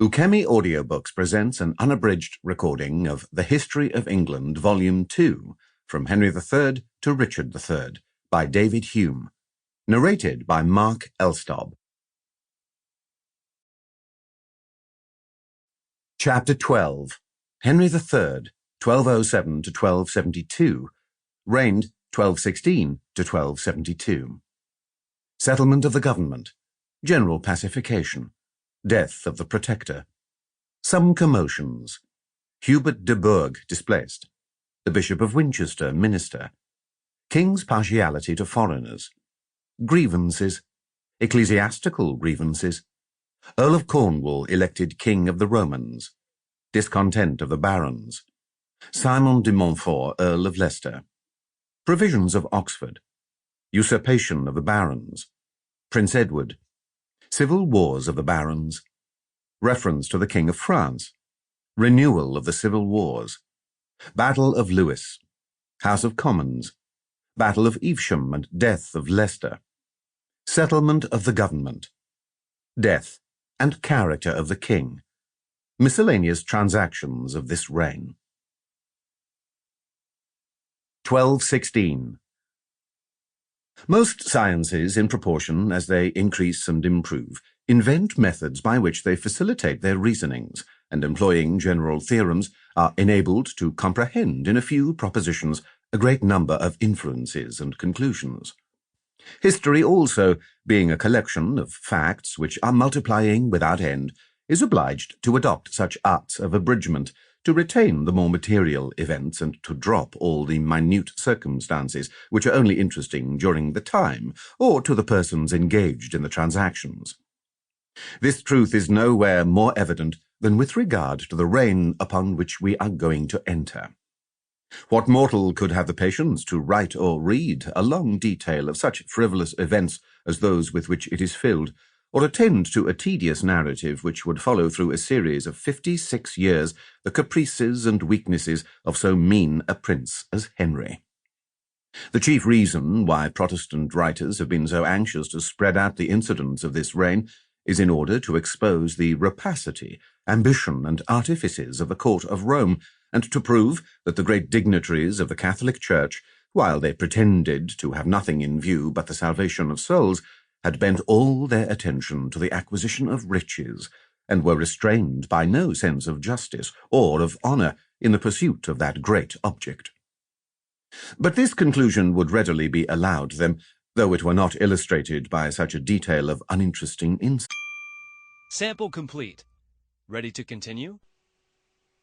Ukemi Audiobooks presents an unabridged recording of The History of England, Volume 2, From Henry III to Richard III, by David Hume, narrated by Mark Elstob. Chapter 12. Henry III, 1207 to 1272, reigned 1216 to 1272. Settlement of the government, general pacification, death of the Protector, some commotions, Hubert de Burgh displaced, the Bishop of Winchester minister, King's partiality to foreigners, grievances, ecclesiastical grievances, Earl of Cornwall elected King of the Romans, discontent of the barons, Simon de Montfort Earl of Leicester, provisions of Oxford, usurpation of the barons, Prince Edward, civil wars of the barons, reference to the King of France, renewal of the civil wars, Battle of Lewes, House of Commons, Battle of Evesham and death of Leicester, settlement of the government, death and character of the king, miscellaneous transactions of this reign. 1216. Most sciences, in proportion as they increase and improve, invent methods by which they facilitate their reasonings, and employing general theorems, are enabled to comprehend in a few propositions a great number of inferences and conclusions. History also, being a collection of facts which are multiplying without end, is obliged to adopt such arts of abridgment to retain the more material events and to drop all the minute circumstances which are only interesting during the time or to the persons engaged in the transactions. This truth is nowhere more evident than with regard to the reign upon which we are going to enter. What mortal could have the patience to write or read a long detail of such frivolous events as those with which it is filled, or attend to a tedious narrative which would follow through a series of 56 years the caprices and weaknesses of so mean a prince as Henry? The chief reason why Protestant writers have been so anxious to spread out the incidents of this reign is in order to expose the rapacity, ambition, and artifices of the court of Rome, and to prove that the great dignitaries of the Catholic Church, while they pretended to have nothing in view but the salvation of souls, had bent all their attention to the acquisition of riches, and were restrained by no sense of justice or of honour in the pursuit of that great object. But this conclusion would readily be allowed them, though it were not illustrated by such a detail of uninteresting insight. Sample complete. Ready to continue?